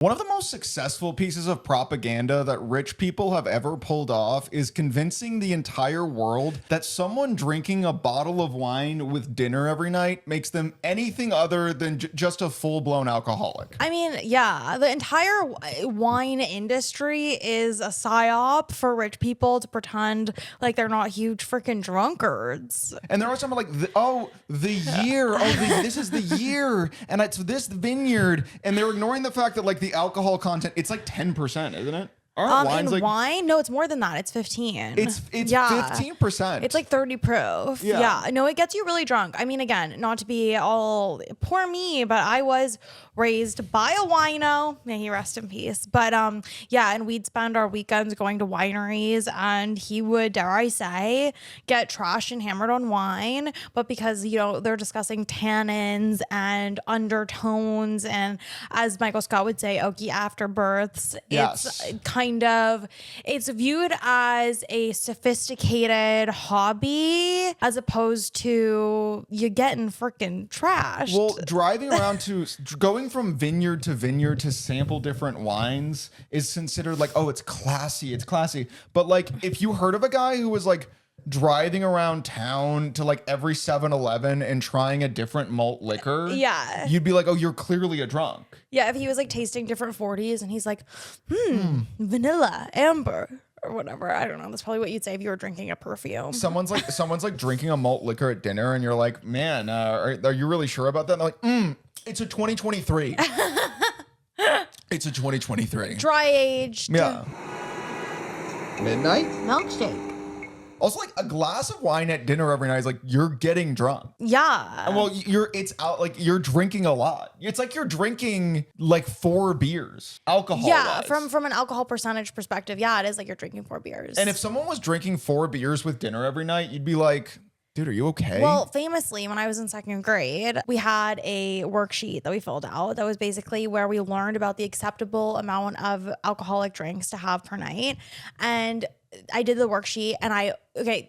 One of the most successful pieces of propaganda that rich people have ever pulled off is convincing the entire world that someone drinking a bottle of wine with dinner every night makes them anything other than just a full-blown alcoholic. I mean, yeah, the entire wine industry is a psyop for rich people to pretend like they're not huge freaking drunkards. And there are some like, this is the year, and it's this vineyard, and they're ignoring the fact that like the alcohol content, it's like 10%, isn't it? Aren't wines like wine? No, it's more than that. It's 15. It's 15%. It's like 30 proof. Yeah. No, it gets you really drunk. I mean, again, not to be all poor me, but I was raised by a wino. May he rest in peace. But yeah, and we'd spend our weekends going to wineries, and he would, dare I say, get trashed and hammered on wine. But because, you know, they're discussing tannins and undertones, and as Michael Scott would say, oaky afterbirths, it's viewed as a sophisticated hobby as opposed to you getting freaking trashed. Well, driving around going from vineyard to sample different wines is considered like, oh, it's classy. But like, if you heard of a guy who was like driving around town to like every 7-Eleven and trying a different malt liquor, you'd be like, oh, you're clearly a drunk. Yeah, if he was like tasting different 40s and he's like, vanilla, amber, or whatever. I don't know. That's probably what you'd say if you were drinking a perfume. Someone's like drinking a malt liquor at dinner, and you're like, man, are you really sure about that? And they're like, it's a 2023. It's a 2023. Dry aged. Yeah. Midnight Milkshake. Also, like a glass of wine at dinner every night is like you're getting drunk. Yeah. And well, you're drinking a lot. It's like you're drinking like 4 beers, alcohol. Yeah, from an alcohol percentage perspective, yeah, it is like you're drinking 4 beers. And if someone was drinking 4 beers with dinner every night, you'd be like, dude, are you okay? Well, famously, when I was in 2nd grade, we had a worksheet that we filled out that was basically where we learned about the acceptable amount of alcoholic drinks to have per night. And I did the worksheet, and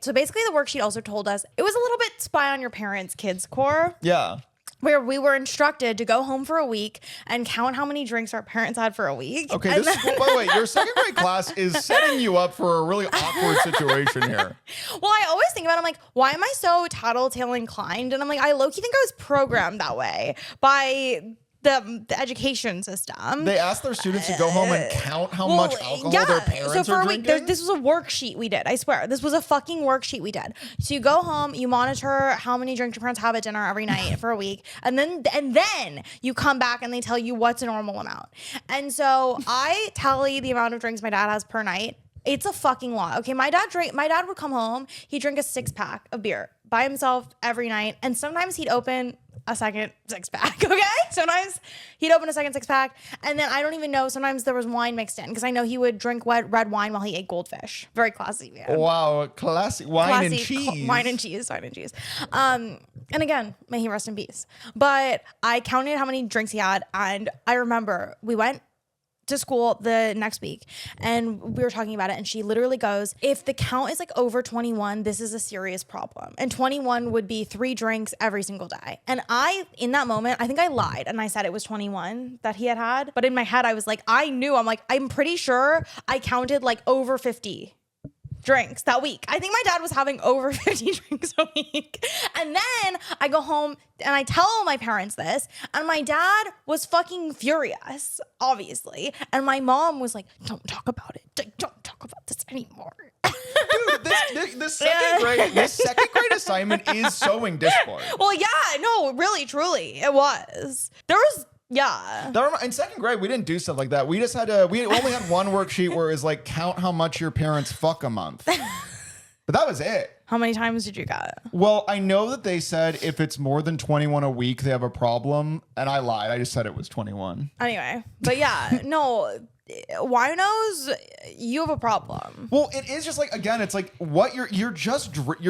so basically the worksheet also told us it was a little bit spy on your parents' kids core. Yeah. Where we were instructed to go home for a week and count how many drinks our parents had for a week. Okay, by the way, your 2nd grade class is setting you up for a really awkward situation here. Well, I always think about it, I'm like, why am I so tattletale inclined? And I'm like, I low-key think I was programmed that way by the education system. They asked their students to go home and count how much alcohol their parents are drinking. This was a worksheet we did. I swear, this was a fucking worksheet we did. So you go home, you monitor how many drinks your parents have at dinner every night for a week, and then you come back and they tell you what's a normal amount. And so I tally the amount of drinks my dad has per night. It's a fucking lot. Okay, my dad would come home, he'd drink a 6-pack of beer by himself every night, and sometimes he'd open a second 6-pack, okay? Sometimes he'd open a second 6-pack, and then I don't even know, sometimes there was wine mixed in, because I know he would drink red wine while he ate goldfish. Very classy, man. Wow, classic. Wine and cheese. Wine and cheese. And again, may he rest in peace. But I counted how many drinks he had, and I remember we went to school the next week and we were talking about it, and she literally goes, if the count is like over 21, this is a serious problem. And 21 would be 3 drinks every single day. And in that moment, I think I lied and I said it was 21 that he had, but in my head I was like, I'm pretty sure I counted like over 50 drinks that week. I think my dad was having over 50 drinks a week. And then I go home and I tell my parents this, and my dad was fucking furious, obviously. And my mom was like, don't talk about it. Don't talk about this anymore. Dude, this second grade assignment is sowing discord. Well, yeah, no, really, truly, it was. Yeah. In 2nd grade, we didn't do stuff like that. We just we only had one worksheet where it was like, count how much your parents fuck a month. But that was it. How many times did you get? Well, I know that they said if it's more than 21 a week, they have a problem. And I lied. I just said it was 21. Anyway, but yeah, no, winos, you have a problem. Well, it is just like, again, it's like what you're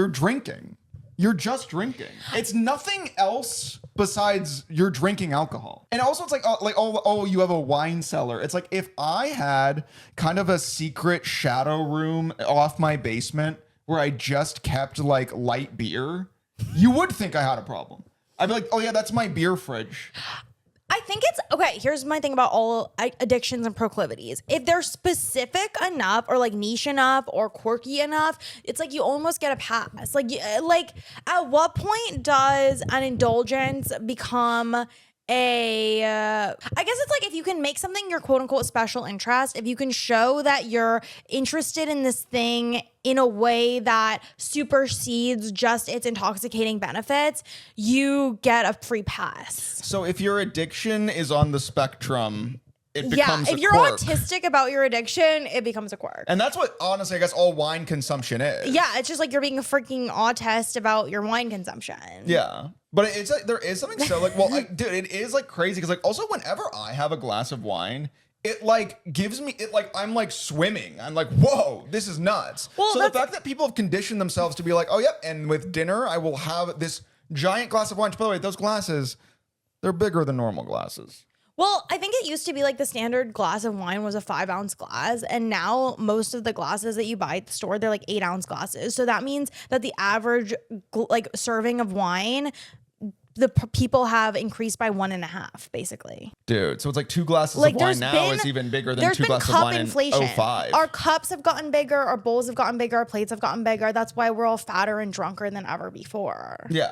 drinking. You're just drinking. It's nothing else besides you're drinking alcohol. And also it's like, you have a wine cellar. It's like if I had kind of a secret shadow room off my basement where I just kept like light beer, you would think I had a problem. I'd be like, oh yeah, that's my beer fridge. I think it's okay. Here's my thing about all addictions and proclivities. If they're specific enough or like niche enough or quirky enough, it's like you almost get a pass. Like at what point does an indulgence become I guess it's like if you can make something your quote unquote special interest, if you can show that you're interested in this thing in a way that supersedes just its intoxicating benefits, you get a free pass. So if your addiction is on the spectrum, it becomes if a you're quirk. autistic about your addiction, it becomes a quirk. And that's what, honestly, I guess all wine consumption is. Yeah, it's just like you're being a freaking autist about your wine consumption. Yeah. But it's like, there is something so like, well, like, dude, it is like crazy. Cause like also whenever I have a glass of wine, it like gives me, it like, I'm like swimming. I'm like, whoa, this is nuts. Well, so the fact that people have conditioned themselves to be like, oh, yep. And with dinner, I will have this giant glass of wine. By the way, those glasses, they're bigger than normal glasses. Well, I think it used to be like the standard glass of wine was a 5-ounce glass. And now most of the glasses that you buy at the store, they're like 8-ounce glasses. So that means that the average like serving of wine, people have increased by 1.5, basically. Dude, so it's like 2 glasses Like of wine now is even bigger than 2 glasses of wine inflation. in 05. Our cups have gotten bigger, our bowls have gotten bigger, our plates have gotten bigger. That's why we're all fatter and drunker than ever before. Yeah.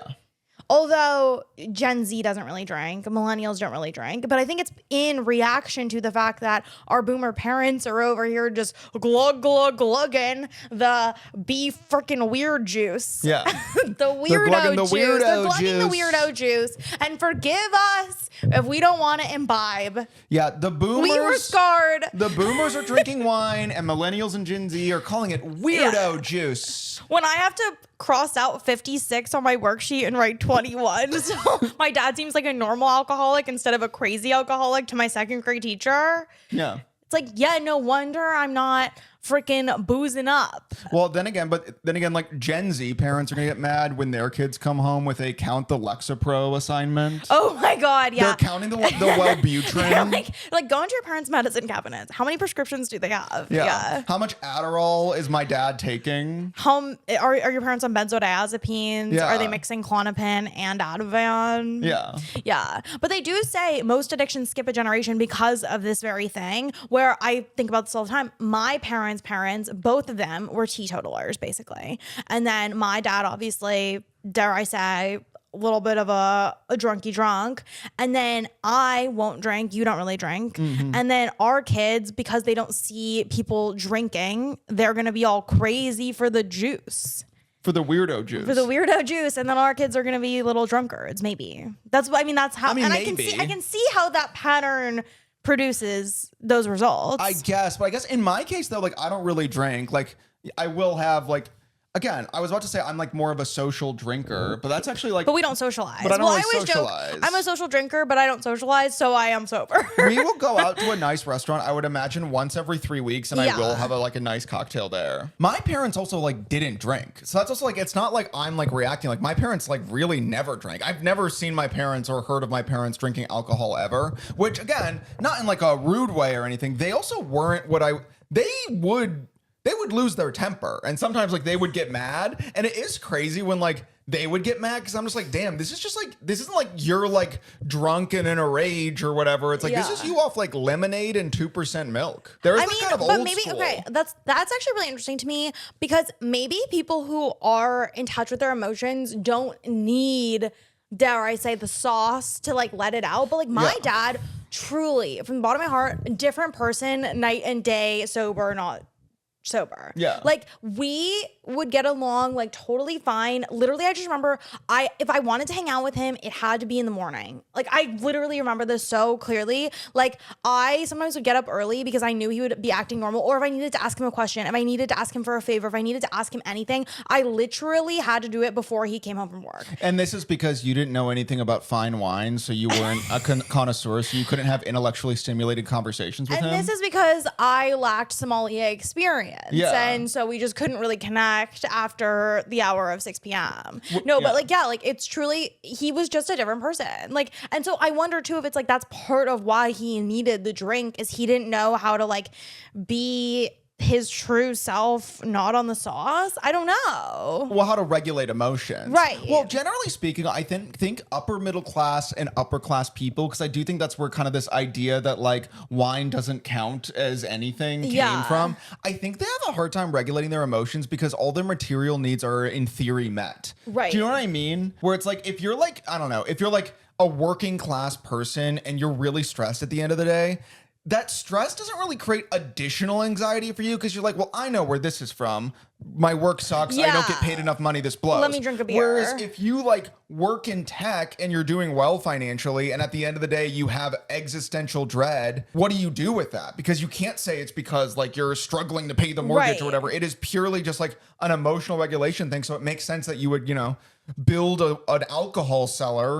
Although Gen Z doesn't really drink, millennials don't really drink, but I think it's in reaction to the fact that our boomer parents are over here just glugging the beef freaking weird juice. Yeah. The weirdo juice. They're glugging the juice. weirdo juice. And forgive us if we don't want to imbibe. Yeah, the boomers. We were scarred. The boomers are drinking wine, and millennials and Gen Z are calling it weirdo juice. When I have to cross out 56 on my worksheet and write 21, so my dad seems like a normal alcoholic instead of a crazy alcoholic to my second grade teacher. Yeah. It's like, yeah, no wonder I'm not freaking boozing up. Well, then again, like Gen Z parents are gonna get mad when their kids come home with a count the Lexapro assignment. Oh my God, yeah. They're counting the Wellbutrin. like go into your parents' medicine cabinets. How many prescriptions do they have? Yeah. How much Adderall is my dad taking? How are your parents on benzodiazepines? Yeah. Are they mixing Klonopin and Ativan? Yeah. Yeah. But they do say most addictions skip a generation because of this very thing, where I think about this all the time. My parents, both of them were teetotalers, basically. And then my dad, obviously, dare I say, a little bit of a drunky drunk. And then I won't drink. You don't really drink. Mm-hmm. And then our kids, because they don't see people drinking, they're going to be all crazy for the juice. For the weirdo juice. For the weirdo juice, and then our kids are gonna be little drunkards. Maybe that's how. And maybe. I can see how that pattern produces those results. I guess, but I guess in my case though, like I don't really drink. Like I will have like. Again, I was about to say I'm like more of a social drinker, but that's actually like. But we don't socialize. But I don't I really always socialize. joke I'm a social drinker, but I don't socialize, so I am sober. We will go out to a nice restaurant, I would imagine once every 3 weeks, and Yeah. I will have a nice cocktail there. My parents also like didn't drink. So that's also like, it's not like I'm like reacting. Like my parents like really never drank. I've never seen my parents or heard of my parents drinking alcohol ever, which again, not in like a rude way or anything. They also weren't they would lose their temper, and sometimes like they would get mad, and it is crazy when like they would get mad because I'm just like, damn, this isn't like you're like drunk and in a rage or whatever. It's like this is you off like lemonade and 2% milk. There is kind of old school. Okay, that's actually really interesting to me, because maybe people who are in touch with their emotions don't need, dare I say, the sauce to like let it out. But like my dad, truly, from the bottom of my heart, different person, night and day, sober, not sober. Yeah. Like we would get along like totally fine. Literally, I just remember if I wanted to hang out with him, it had to be in the morning. Like I literally remember this so clearly. Like I sometimes would get up early because I knew he would be acting normal, or if I needed to ask him a question, if I needed to ask him for a favor, if I needed to ask him anything, I literally had to do it before he came home from work. And this is because you didn't know anything about fine wine, so you weren't a connoisseur, so you couldn't have intellectually stimulated conversations with him. And this is because I lacked sommelier experience. Yeah. And so we just couldn't really connect after the hour of 6 p.m. But it's truly, he was just a different person. Like, and so I wonder too if it's like that's part of why he needed the drink, is he didn't know how to like be his true self not on the sauce. I don't know. Well, how to regulate emotions. Right. Well, generally speaking, I think upper middle class and upper class people, because I do think that's where kind of this idea that like wine doesn't count as anything came from. I think they have a hard time regulating their emotions because all their material needs are in theory met. Right. Do you know what I mean? Where it's like, if you're like, I don't know, if you're like a working class person and you're really stressed at the end of the day, that stress doesn't really create additional anxiety for you because you're like, well, I know where this is from. My work sucks. I don't get paid enough money. This blows. Let me drink a beer. Whereas if you like work in tech and you're doing well financially, and at the end of the day, you have existential dread, what do you do with that? Because you can't say it's because like you're struggling to pay the mortgage or whatever. It is purely just like an emotional regulation thing. So it makes sense that you would, build an alcohol cellar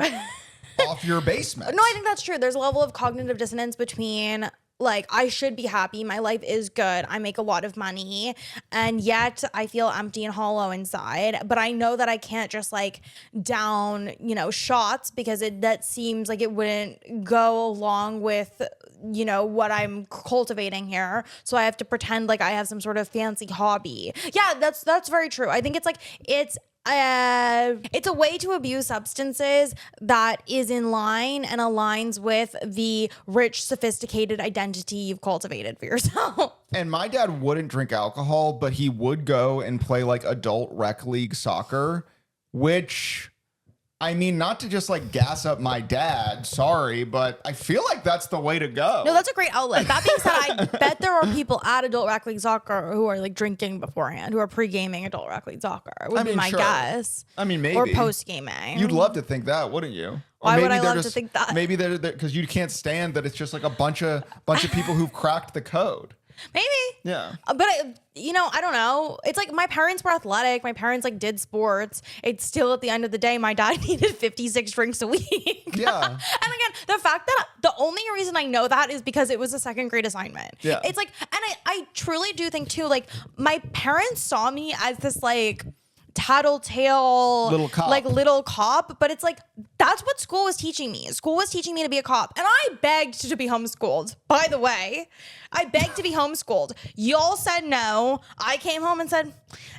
off your basement. No, I think that's true. There's a level of cognitive dissonance between like, I should be happy. My life is good. I make a lot of money. And yet I feel empty and hollow inside. But I know that I can't just like down, shots because that seems like it wouldn't go along with, what I'm cultivating here. So I have to pretend like I have some sort of fancy hobby. Yeah, that's very true. I think it's like, it's a way to abuse substances that is in line and aligns with the rich, sophisticated identity you've cultivated for yourself. And my dad wouldn't drink alcohol, but he would go and play like adult rec league soccer, which, I mean, not to just like gas up my dad, sorry, but I feel like that's the way to go. No, that's a great outlet. That being said, I bet there are people at adult rec league soccer who are like drinking beforehand, who are pre-gaming adult rec league soccer, would be my guess. I mean, maybe. Or post-gaming. You'd love to think that, wouldn't you? Why would I love to think that? Maybe they're because you can't stand that it's just like a bunch of people who've cracked the code. Maybe. Yeah. But I don't know. It's like my parents were athletic. My parents like did sports. It's still at the end of the day, my dad needed 56 drinks a week. Yeah. And again, the fact that the only reason I know that is because it was a second grade assignment. Yeah. It's like, and I truly do think too, like my parents saw me as this like tattletale little cop, but it's like that's what school was teaching me. School was teaching me to be a cop, and I begged to be homeschooled. By the way, I begged to be homeschooled. Y'all said no. I came home and said,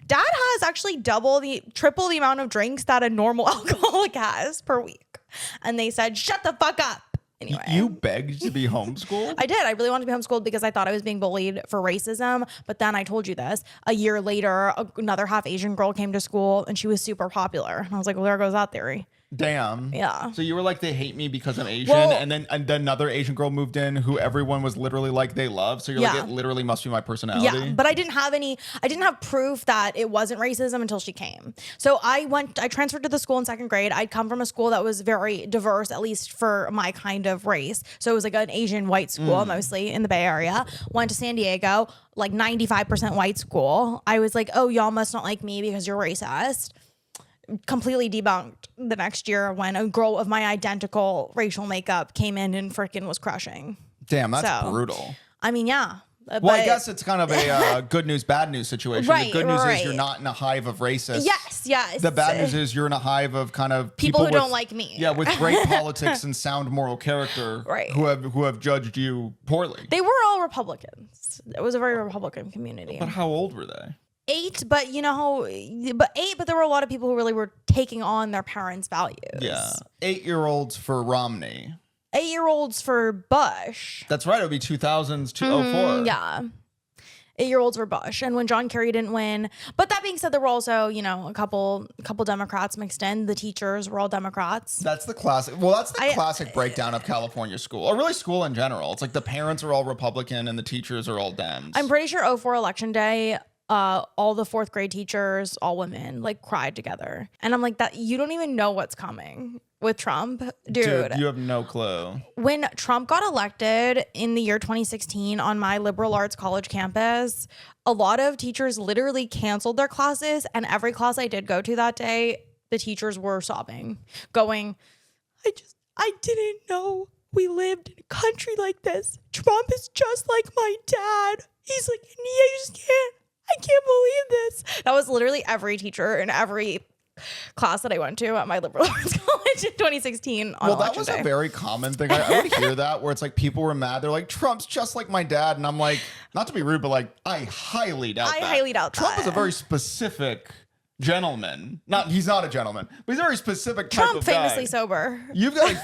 Dad has actually triple the amount of drinks that a normal alcoholic has per week, and they said, shut the fuck up. Anyway. You begged to be homeschooled? I did. I really wanted to be homeschooled because I thought I was being bullied for racism. But then I told you this. A year later, another half Asian girl came to school and she was super popular. And I was like, well, there goes that theory. Damn. Yeah. So you were like, they hate me because I'm Asian, and then another Asian girl moved in who everyone was literally like they love. So you're like, it literally must be my personality. Yeah, but I didn't have proof that it wasn't racism until she came. So I transferred to the school in second grade. I'd come from a school that was very diverse, at least for my kind of race. So it was like an Asian white school, mostly in the Bay Area. Went to San Diego, like 95% white school. I was like, oh, y'all must not like me because you're racist. Completely debunked the next year when a girl of my identical racial makeup came in and freaking was crushing. Damn, that's brutal. I mean, yeah. Well, I guess it's kind of a good news, bad news situation. Right, the good news is you're not in a hive of racists. Yes. The bad news is you're in a hive of kind of people who with, don't like me. Yeah, with great politics and sound moral character, right. who have judged you poorly. They were all Republicans. It was a very Republican community. But how old were they? 8, but but there were a lot of people who really were taking on their parents' values. Yeah. 8-year-olds for Romney. 8-year-olds for Bush. That's right. It would be 2000s to 04. Yeah. 8-year-olds for Bush. And when John Kerry didn't win. But that being said, there were also, a couple Democrats mixed in. The teachers were all Democrats. That's the classic. Well, that's the classic breakdown of California school, or really school in general. It's like the parents are all Republican and the teachers are all Dems. I'm pretty sure 04 election day, all the 4th grade teachers, all women, like cried together. And I'm like, that you don't even know what's coming with Trump. Dude, you have no clue. When Trump got elected in the year 2016 on my liberal arts college campus, a lot of teachers literally canceled their classes. And every class I did go to that day, the teachers were sobbing, going, I didn't know we lived in a country like this. Trump is just like my dad. He's like, I can't believe this. That was literally every teacher in every class that I went to at my liberal arts college in 2016 on Well, that election was day. a very common thing. I would hear that where it's like people were mad. They're like, Trump's just like my dad. And I'm like, not to be rude, but like, I highly doubt that. I highly doubt Trump that. is a very specific gentleman. He's not a gentleman, but he's a very specific type Trump of famously guy. sober. You've got,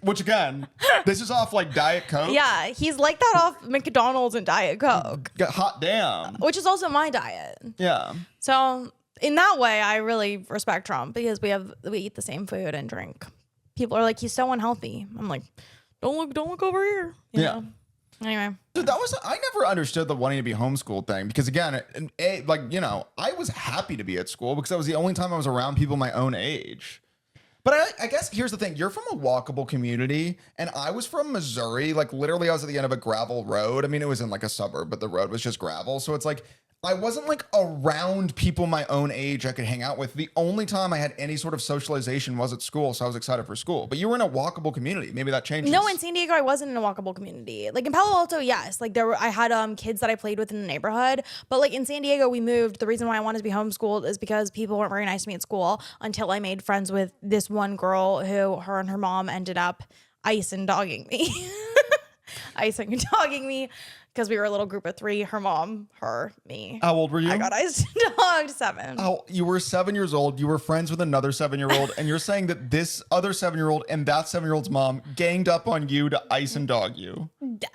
which again, this is off like Diet Coke. Yeah, he's like that off McDonald's and Diet Coke, Hot damn. which is also my diet. Yeah. So in that way, I really respect Trump because we eat the same food and drink. People are like, he's so unhealthy. I'm like, don't look over here. You know? Anyway. Dude, I never understood the wanting to be homeschooled thing because again, I was happy to be at school because that was the only time I was around people my own age. But I guess here's the thing. You're from a walkable community and I was from Missouri. Like literally I was at the end of a gravel road. I mean, it was in like a suburb, but the road was just gravel. So it's like, I wasn't like around people my own age I could hang out with. The only time I had any sort of socialization was at school. So I was excited for school, but you were in a walkable community. Maybe that changes. No, in San Diego, I wasn't in a walkable community. Like in Palo Alto, yes. Like I had kids that I played with in the neighborhood. But like in San Diego, we moved. The reason why I wanted to be homeschooled is because people weren't very nice to me at school until I made friends with this one girl who her and her mom ended up icing and dogging me. Icing and dogging me because we were a little group of 3. Her mom, her, me. How old were you? I got iced and dogged 7. Oh, you were 7 years old. You were friends with another 7-year-old, and you're saying that this other 7-year-old and that 7-year-old's mom ganged up on you to ice and dog you.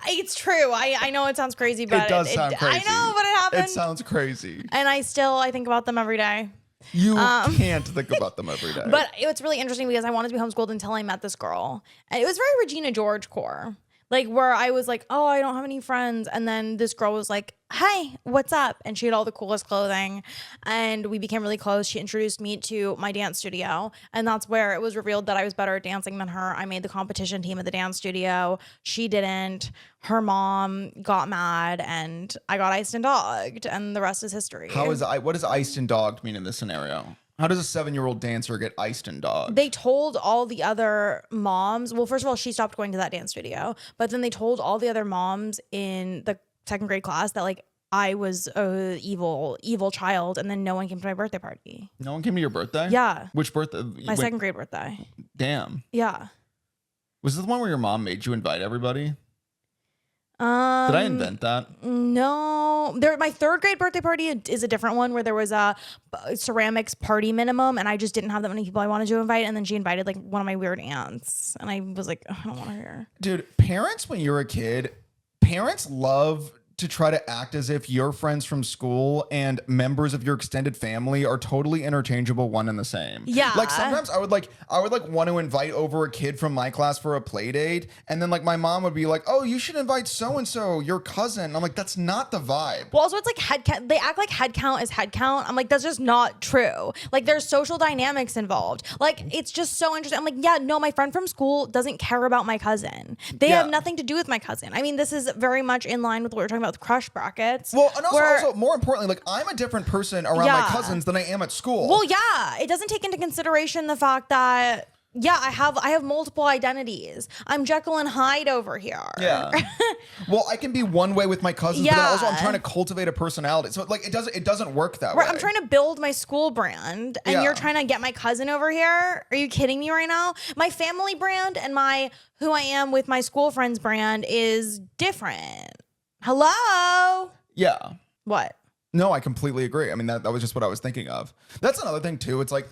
It's true. I know it sounds crazy, but It does sound crazy. I know, but it happened. It sounds crazy. And I think about them every day. You can't think about them every day. But it's really interesting because I wanted to be homeschooled until I met this girl. And it was very Regina George core. Like where I was like, oh, I don't have any friends. And then this girl was like, hey, what's up? And she had all the coolest clothing. And we became really close. She introduced me to my dance studio. And that's where it was revealed that I was better at dancing than her. I made the competition team at the dance studio. She didn't. Her mom got mad and I got iced and dogged. And the rest is history. What does iced and dogged mean in this scenario? How does a 7-year-old dancer get iced and dogged? They told all the other moms. Well, first of all, she stopped going to that dance studio. But then they told all the other moms in the 2nd grade class that like I was a evil child. And then no one came to my birthday party. No one came to your birthday? Yeah. Which birthday? My 2nd grade birthday. Damn. Yeah. Was this the one where your mom made you invite everybody? Did I invent that? No. My 3rd grade birthday party is a different one where there was a ceramics party minimum and I just didn't have that many people I wanted to invite. And then she invited like one of my weird aunts. And I was like, I don't want to hear. Dude, parents, when you're a kid, parents love to try to act as if your friends from school and members of your extended family are totally interchangeable, one and the same. Yeah. Like sometimes I would want to invite over a kid from my class for a play date. And then like my mom would be like, oh, you should invite so-and-so, your cousin. I'm like, that's not the vibe. Well, also it's like head count. They act like head count is head count. I'm like, that's just not true. Like there's social dynamics involved. Like it's just so interesting. I'm like, yeah, no, my friend from school doesn't care about my cousin. They have nothing to do with my cousin. I mean, this is very much in line with what we're talking about with crush brackets. Well, and also more importantly, like I'm a different person around my cousins than I am at school. Well, yeah, it doesn't take into consideration the fact that I have multiple identities. I'm Jekyll and Hyde over here. Yeah. Well, I can be one way with my cousins, but then also I'm trying to cultivate a personality. So like it doesn't work that way. I'm trying to build my school brand and you're trying to get my cousin over here. Are you kidding me right now? My family brand and my who I am with my school friends brand is different. Hello? Yeah. What? No, I completely agree. I mean, that was just what I was thinking of. That's another thing too. It's like,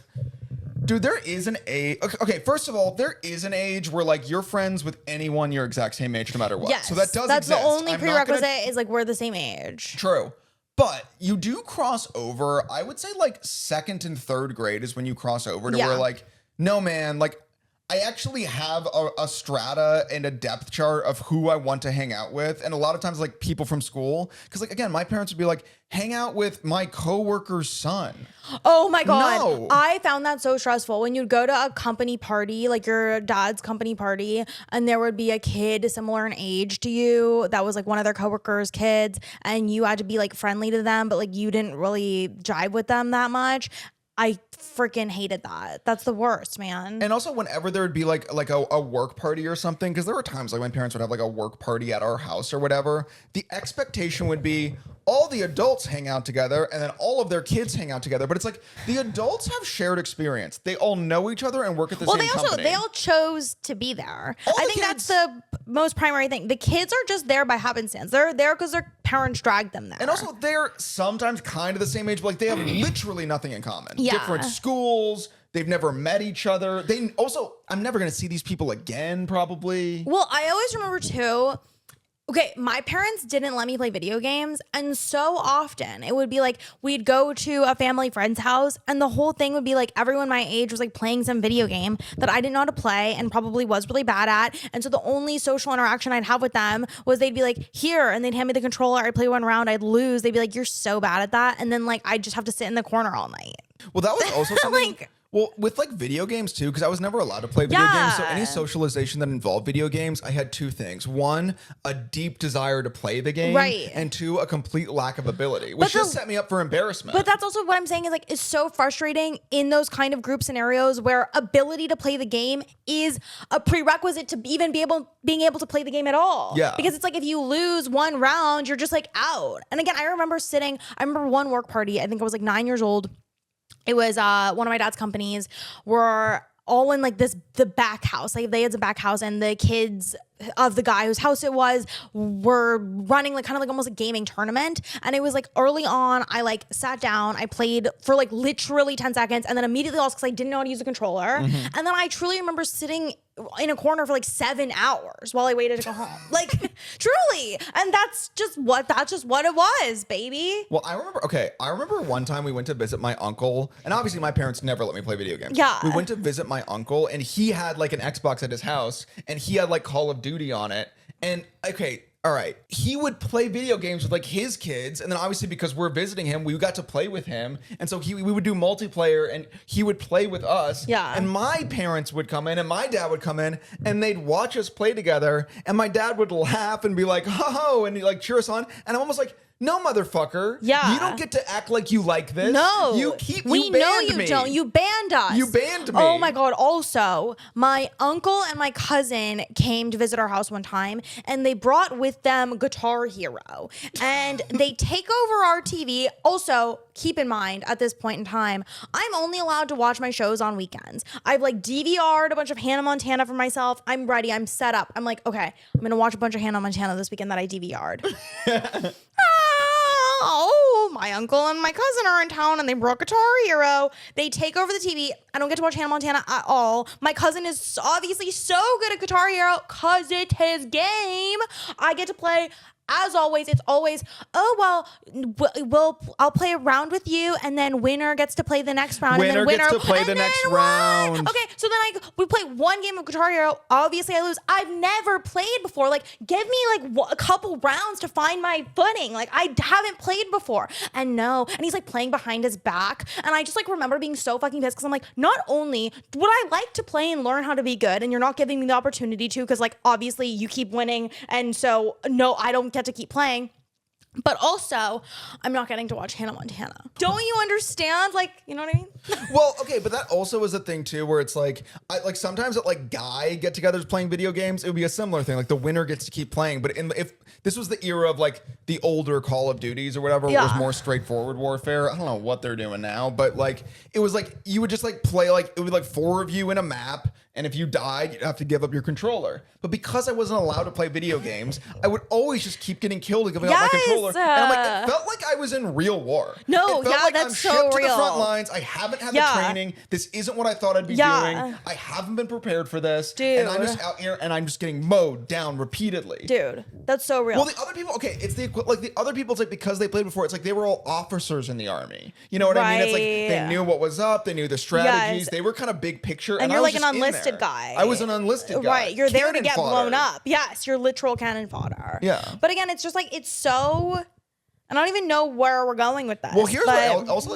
dude, there is an age. Okay, first of all, there is an age where like you're friends with anyone your exact same age no matter what. Yes. So that does That's exist. the only I'm prerequisite is like we're the same age. True. But you do cross over. I would say like 2nd and 3rd grade is when you cross over to where like, no man, like I actually have a strata and a depth chart of who I want to hang out with. And a lot of times like people from school, because like, again, my parents would be like, hang out with my coworker's son. Oh my God. No. I found that so stressful when you'd go to a company party, like your dad's company party, and there would be a kid similar in age to you that was like one of their coworkers' kids, and you had to be like friendly to them, but like you didn't really jive with them that much. I freaking hated that. That's the worst, man. And also whenever there would be like a work party or something, because there were times like my parents would have like a work party at our house or whatever, the expectation would be all the adults hang out together and then all of their kids hang out together. But it's like the adults have shared experience. They all know each other and work at the same company. They all chose to be there. All I the think kids- that's the most primary thing. The kids are just there by happenstance. They're there because their parents dragged them there. And also, they're sometimes kind of the same age, but like they have literally nothing in common. Yeah. Different schools. They've never met each other. I'm never going to see these people again, probably. Well, I always remember too. Okay, my parents didn't let me play video games, and so often it would be like we'd go to a family friend's house, and the whole thing would be like everyone my age was like playing some video game that I didn't know how to play and probably was really bad at. And so the only social interaction I'd have with them was they'd be like, here, and they'd hand me the controller. I'd play one round, I'd lose. They'd be like, you're so bad at that. And then like I'd just have to sit in the corner all night. Well, that was also something. Like- Well, with like video games too, because I was never allowed to play video games. So any socialization that involved video games, I had two things. One, a deep desire to play the game. Right. And two, a complete lack of ability, which just set me up for embarrassment. But that's also what I'm saying is like, it's so frustrating in those kind of group scenarios where ability to play the game is a prerequisite to even being able to play the game at all. Yeah. Because it's like, if you lose one round, you're just like out. And again, I remember one work party, I think I was like 9 years old. It was one of my dad's companies were all in like the back house. Like they had a back house, and the kids of the guy whose house it was were running like kind of like almost a gaming tournament. And it was like early on, I like sat down, I played for like literally 10 seconds, and then immediately lost because I didn't know how to use a controller. And then I truly remember sitting in a corner for like 7 hours while I waited to go home. Like truly. And that's just what it was, baby. Well, I remember one time we went to visit my uncle, and obviously my parents never let me play video games. Yeah. We went to visit my uncle, and he had like an Xbox at his house, and he had like Call of Duty on it. And okay, all right, he would play video games with like his kids, and then obviously because we're visiting him, we got to play with him, and so we would do multiplayer, and he would play with us. Yeah. And my parents would come in, and my dad would come in, and they'd watch us play together, and my dad would laugh and be like, "Ho ho," and he'd like cheer us on, and I'm almost like, no, motherfucker. Yeah. You don't get to act like you like this. No. We know you me. don't. You banned us. You banned me. Oh my God. Also, my uncle and my cousin came to visit our house one time, and they brought with them Guitar Hero, and they take over our TV. Also, keep in mind at this point in time, I'm only allowed to watch my shows on weekends. I've like DVR'd a bunch of Hannah Montana for myself. I'm ready. I'm set up. I'm like, okay, I'm going to watch a bunch of Hannah Montana this weekend that I DVR'd. Oh, my uncle and my cousin are in town, and they brought Guitar Hero. They take over the TV. I don't get to watch Hannah Montana at all. My cousin is obviously so good at Guitar Hero because it's his game. I get to play. As always, it's always, oh, well, I'll play a round with you, and then winner gets to play the next round. Winner and then gets to play the next round. Okay, so then we play one game of Guitar Hero. Obviously, I lose. I've never played before. Like, give me like a couple rounds to find my footing. Like, I haven't played before. And he's like playing behind his back. And I just like remember being so fucking pissed because I'm like, not only would I like to play and learn how to be good, and you're not giving me the opportunity to, because like obviously you keep winning, and so no, I don't get to keep playing. But also, I'm not getting to watch Hannah Montana. Don't you understand? Like, you know what I mean? Well, okay, but that also is a thing too, where it's like, sometimes at like guy get-togethers playing video games, it would be a similar thing. Like the winner gets to keep playing. But if this was the era of like the older Call of Duties or whatever, it was more straightforward warfare. I don't know what they're doing now, but like it was like you would just like play like it would be like 4 of you in a map. And if you died, you'd have to give up your controller. But because I wasn't allowed to play video games, I would always just keep getting killed and giving up my controller. And I'm like, it felt like I was in real war. No, it felt like that's I'm so shipped to real. the front lines. I haven't had the training. This isn't what I thought I'd be doing. I haven't been prepared for this. Dude. And I'm just out here and I'm just getting mowed down repeatedly. Dude, that's so real. Well, the other people, okay, it's the other people, it's like because they played before, it's like they were all officers in the army. You know what I mean? It's like they knew what was up, they knew the strategies, Yes. they were kind of big picture. And I you're was like just an in unlisted there. guy. I was an unlisted guy. Right, you're there to Cannon get fodder. blown up. Yes, you're literal cannon fodder. Yeah. But again, it's just like, it's so, I don't even know where we're going with this. Well, here's what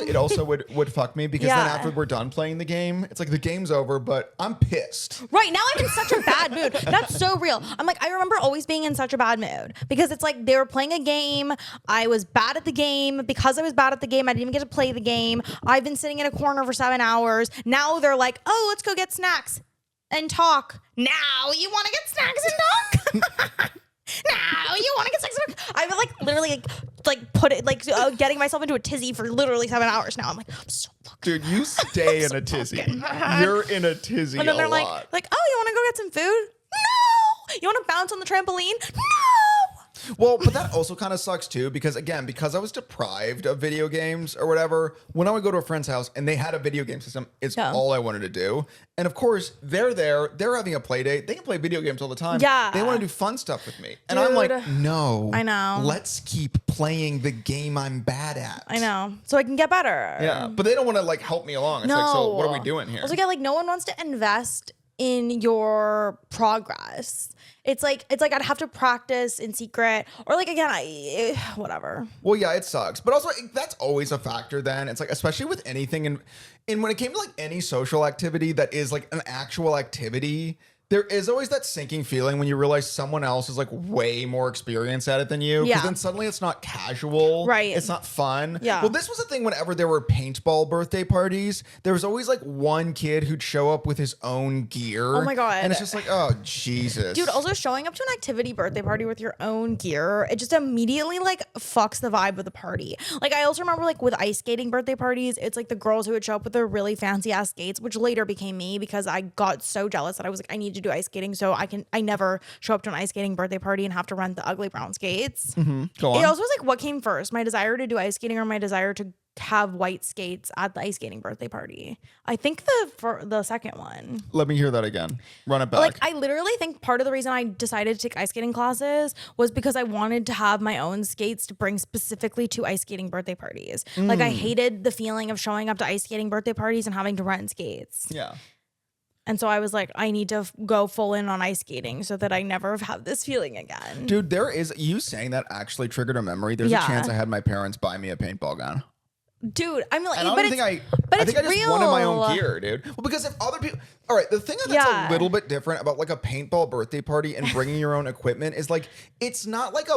it also would fuck me, because then after we're done playing the game, it's like the game's over, but I'm pissed. Right, now I'm in such a bad mood. That's so real. I'm like, I remember always being in such a bad mood because it's like they were playing a game. I was bad at the game. Because I was bad at the game, I didn't even get to play the game. I've been sitting in a corner for 7 hours. Now they're like, oh, let's go get snacks and talk. Now you want to get snacks and talk? Now you want to get snacks and talk? I would like literally like like put it like getting myself into a tizzy for literally 7 hours now. I'm like, I'm so fucking Dude, you stay in a tizzy. You're in a tizzy And then they're a like, lot. oh, you want to go get some food? No. You want to bounce on the trampoline? No. Well, but that also kind of sucks too, because again, because I was deprived of video games or whatever, when I would go to a friend's house and they had a video game system, it's all I wanted to do. And of course, they're there, they're having a play date, they can play video games all the time. Yeah. They want to do fun stuff with me. And I'm like, no. I know. Let's keep playing the game I'm bad at. I know. So I can get better. Yeah. But they don't want to like help me along. It's like, so what are we doing here? Also, like no one wants to invest in your progress. It's like I'd have to practice in secret, or like again, whatever. Well, yeah, it sucks, but also that's always a factor. Then it's like, especially with anything, and when it came to like any social activity that is like an actual activity, there is always that sinking feeling when you realize someone else is like way more experienced at it than you. Yeah. Because then suddenly it's not casual. Right. It's not fun. Yeah. Well, this was the thing whenever there were paintball birthday parties, there was always like one kid who'd show up with his own gear. Oh my God. And it's just like, oh, Jesus. Dude, also showing up to an activity birthday party with your own gear, it just immediately like fucks the vibe of the party. Like I also remember like with ice skating birthday parties, it's like the girls who would show up with their really fancy ass skates, which later became me because I got so jealous that I was like, I need to do ice skating so I never show up to an ice skating birthday party and have to rent the ugly brown skates. Go on. It also was like, what came first, my desire to do ice skating or my desire to have white skates at the ice skating birthday party? I think the second one. Let me hear that again. Run it back. Like I literally think part of the reason I decided to take ice skating classes was because I wanted to have my own skates to bring specifically to ice skating birthday parties. Like I hated the feeling of showing up to ice skating birthday parties and having to rent skates. Yeah. And so I was like, I need to go full in on ice skating so that I never have this feeling again. Dude, there is, you saying that actually triggered a memory. There's a chance I had my parents buy me a paintball gun. Dude, I'm like, And I don't think I think I just real. wanted my own gear, dude. Well, because if other people, all right, the thing that's a little bit different about like a paintball birthday party and bringing your own equipment is like, it's not like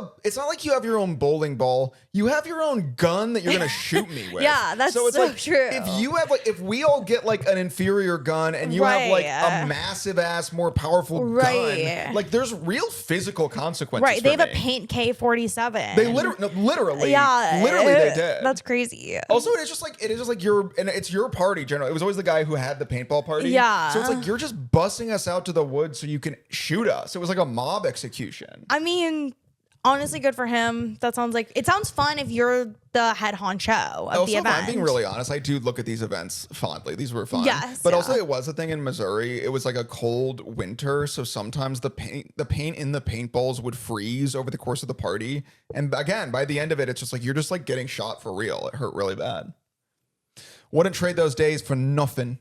you have your own bowling ball. You have your own gun that you're gonna shoot me with. Yeah, that's so it's so like, true. If you have like, if we all get like an inferior gun and you have like a massive ass, more powerful gun, like there's real physical consequences. Right, they have me. a paint K-47. They literally, yeah, literally they did. That's crazy. Also, it is just like it's your party. Generally, it was always the guy who had the paintball party. Yeah. So it's like you're just busing us out to the woods so you can shoot us. It was like a mob execution. I mean, honestly, good for him. That sounds like it sounds fun if you're the head honcho of Also, the if event. I'm being really honest, I do look at these events fondly. These were fun. Yes, but yeah. also it was a thing in Missouri. It was like a cold winter, so sometimes the paint in the paintballs would freeze over the course of the party. And again, by the end of it, it's just like you're just like getting shot for real. It hurt really bad. Wouldn't trade those days for nothing.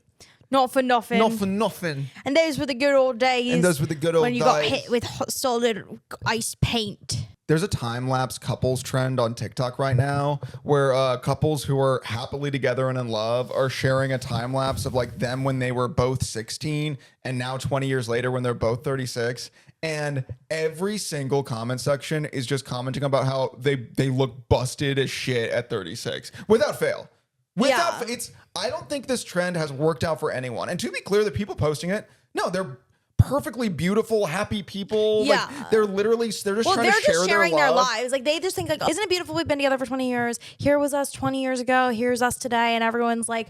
Not for nothing. Not for nothing. And those were the good old days. And those were the good old when you days. got hit with solid ice paint. There's a time-lapse couples trend on TikTok right now where couples who are happily together and in love are sharing a time-lapse of like them when they were both 16 and now 20 years later when they're both 36. And every single comment section is just commenting about how they look busted as shit at 36 without fail. I don't think this trend has worked out for anyone. And to be clear, the people posting it, no, they're perfectly beautiful, happy people. Yeah. Like they're just trying to share sharing their their love. lives. Like they just think like, isn't it beautiful? We've been together for 20 years. Here was us 20 years ago. Here's us today. And everyone's like,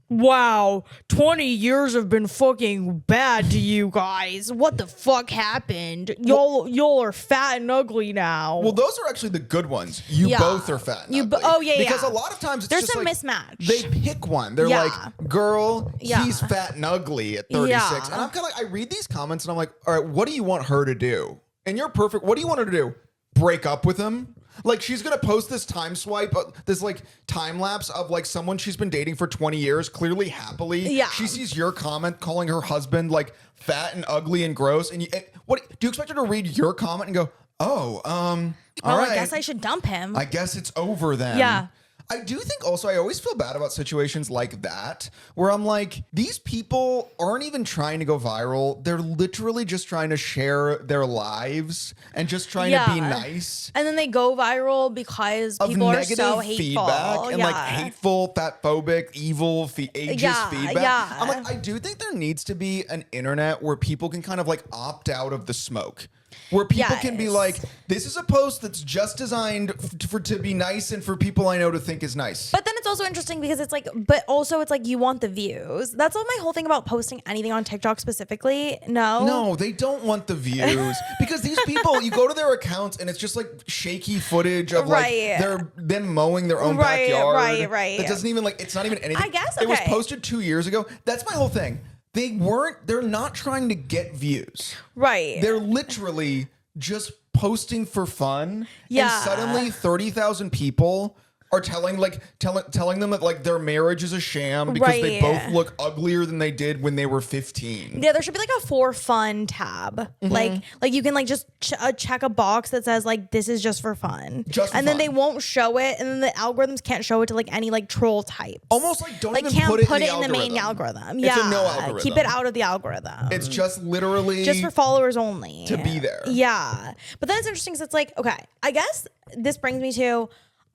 wow, 20 years have been fucking bad to you guys. What the fuck happened? Y'all are fat and ugly now. Well, those are actually the good ones. You both are fat. And ugly. Because a lot of times it's there's just some like, mismatch. They pick one. They're like, girl, he's fat and ugly at 36. Yeah. And I'm kind of like, I read these comments and I'm like, all right, what do you want her to do? And you're perfect. What do you want her to do? Break up with him? Like she's gonna post this time swipe, this like time lapse of like someone she's been dating for 20 years, clearly happily. Yeah. She sees your comment calling her husband like fat and ugly and gross, and what do you expect her to read your comment and go, oh, all right, I guess I should dump him. I guess it's over then. Yeah. I do think also I always feel bad about situations like that where I'm like, these people aren't even trying to go viral. They're literally just trying to share their lives and just trying to be nice. And then they go viral because Of people are negative so hateful. feedback and like hateful, fatphobic, evil, ageist feedback. Yeah. I'm like, I do think there needs to be an internet where people can kind of like opt out of the smoke. where people can be Yes. like, this is a post that's just designed to be nice and for people I know to think is nice. But then it's also interesting because it's like, but also it's like you want the views. That's not my whole thing about posting anything on TikTok specifically. No, they don't want the views because these people, you go to their accounts and it's just like shaky footage of like them mowing their own backyard. Right. That doesn't even like, it's not even anything. I guess, It was okay. posted 2 years ago. That's my whole thing. They're not trying to get views. Right. They're literally just posting for fun. Yeah. And suddenly 30,000 people are telling them that like their marriage is a sham because they both look uglier than they did when they were 15. Yeah, there should be like a for fun tab. Like you can like just check a box that says like this is just for fun. Then they won't show it, and then the algorithms can't show it to like any like troll types. Almost like don't even can't put it in the main algorithm. It's a no algorithm. Keep it out of the algorithm. It's just literally just for followers only to be there. Yeah, but then it's interesting because it's like, okay, I guess this brings me to,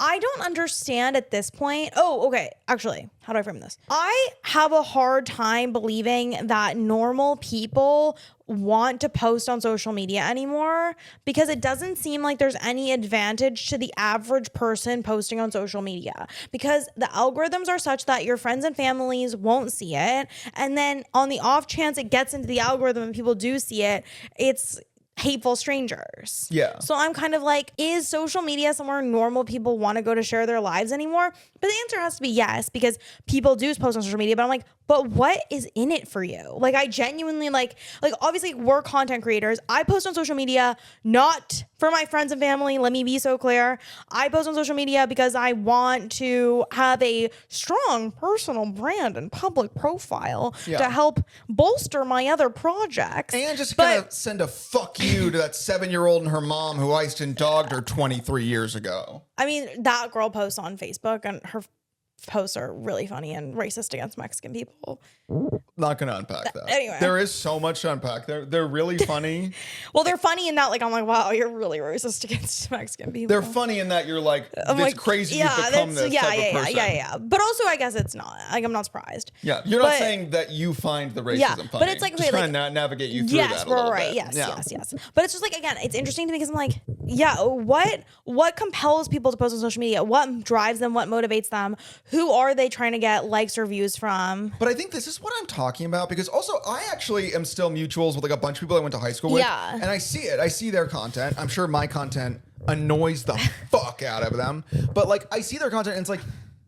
I don't understand at this point. Oh, okay. Actually, how do I frame this? I have a hard time believing that normal people want to post on social media anymore because it doesn't seem like there's any advantage to the average person posting on social media because the algorithms are such that your friends and families won't see it. And then on the off chance it gets into the algorithm and people do see it, it's hateful strangers. Yeah. So I'm kind of like, is social media somewhere normal people want to go to share their lives anymore? But the answer has to be yes, because people do post on social media, but I'm like, but what is in it for you? Like, I genuinely like obviously we're content creators. I post on social media, not for my friends and family. Let me be so clear. I post on social media because I want to have a strong personal brand and public profile to help bolster my other projects. And just kind of send a fuck you to that 7-year-old and her mom who iced and dogged her 23 years ago. I mean, that girl posts on Facebook and her posts are really funny and racist against Mexican people. Not gonna unpack that. Anyway. There is so much to unpack. They're really funny. Well, they're funny in that, like, I'm like, wow, you're really racist against Mexican people. They're funny in that you're like, I'm it's like, crazy you've become this type of person. Yeah. But also, I guess it's not. Like, I'm not surprised. Yeah, you're not saying that you find the racism funny. But it's like, just okay, trying to navigate you through that a little bit. Yes. But it's just like, again, it's interesting to me because I'm like, what compels people to post on social media? What drives them? What motivates them? Who are they trying to get likes or views from? But I think this is what I'm talking about because also I actually am still mutuals with like a bunch of people I went to high school with. Yeah. And I see it. I see their content. I'm sure my content annoys the fuck out of them. But like I see their content and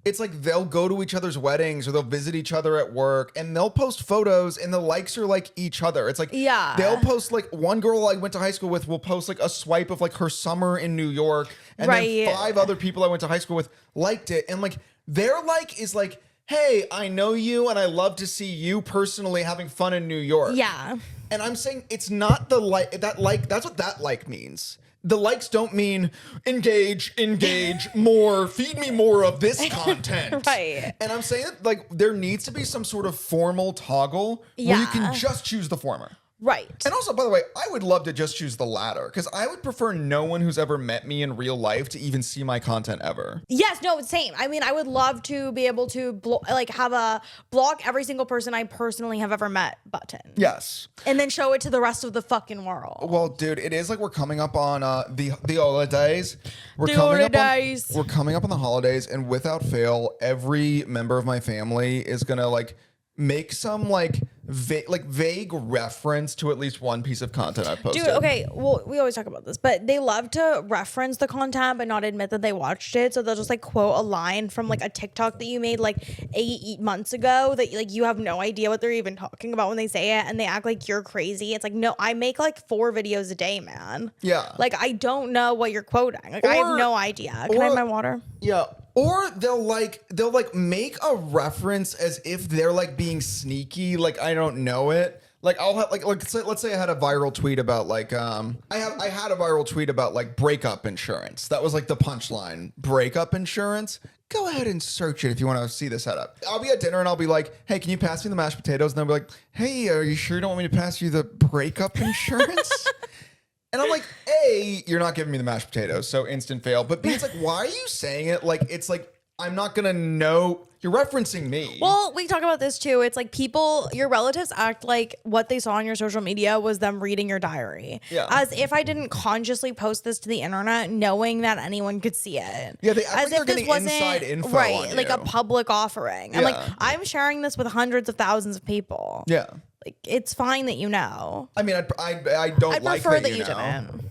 it's like they'll go to each other's weddings or they'll visit each other at work and they'll post photos and the likes are like each other. It's like they'll post like one girl I went to high school with will post like a swipe of like her summer in New York. And then 5 other people I went to high school with liked it. And like their like is like, hey, I know you and I love to see you personally having fun in New York. Yeah. And I'm saying it's not the like, that's what that like means. The likes don't mean engage more, feed me more of this content. Right. And I'm saying that like there needs to be some sort of formal toggle where you can just choose the former. Right. And also, by the way, I would love to just choose the latter because I would prefer no one who's ever met me in real life to even see my content ever. Yes, no, same. I mean, I would love to be able to have a block every single person I personally have ever met button. Yes. And then show it to the rest of the fucking world. Well, dude, it is like we're coming up on the holidays. We're coming up on the holidays, and without fail, every member of my family is gonna like make some like vague reference to at least one piece of content I posted. Dude, okay, well, we always talk about this, but they love to reference the content but not admit that they watched it. So they'll just like quote a line from like a TikTok that you made like 8 months ago that like you have no idea what they're even talking about when they say it, and they act like you're crazy. It's like, no, I make like 4 videos a day, man. Yeah. Like, I don't know what you're quoting. Like, I have no idea. Can I have my water? Yeah. Or they'll make a reference as if they're like being sneaky, like I don't know it. Like I'll have like let's say I had a viral tweet about like I had a viral tweet about like breakup insurance. That was like the punchline. Breakup insurance. Go ahead and search it if you want to see the setup. I'll be at dinner and I'll be like, hey, can you pass me the mashed potatoes? And they'll be like, hey, are you sure you don't want me to pass you the breakup insurance? And I'm like, A, you're not giving me the mashed potatoes, so instant fail. But B, it's like, why are you saying it like it's like I'm not gonna know? You're referencing me. Well, we talk about this too. It's like people, your relatives act like what they saw on your social media was them reading your diary. Yeah. As if I didn't consciously post this to the internet knowing that anyone could see it. Yeah, they act As like they're if this getting wasn't inside info right, on like a you. public offering. I'm like, Yeah. I'm sharing this with hundreds of thousands of people. Yeah. Like, it's fine that you know. I mean, I don't I'd like prefer that that you know. didn't.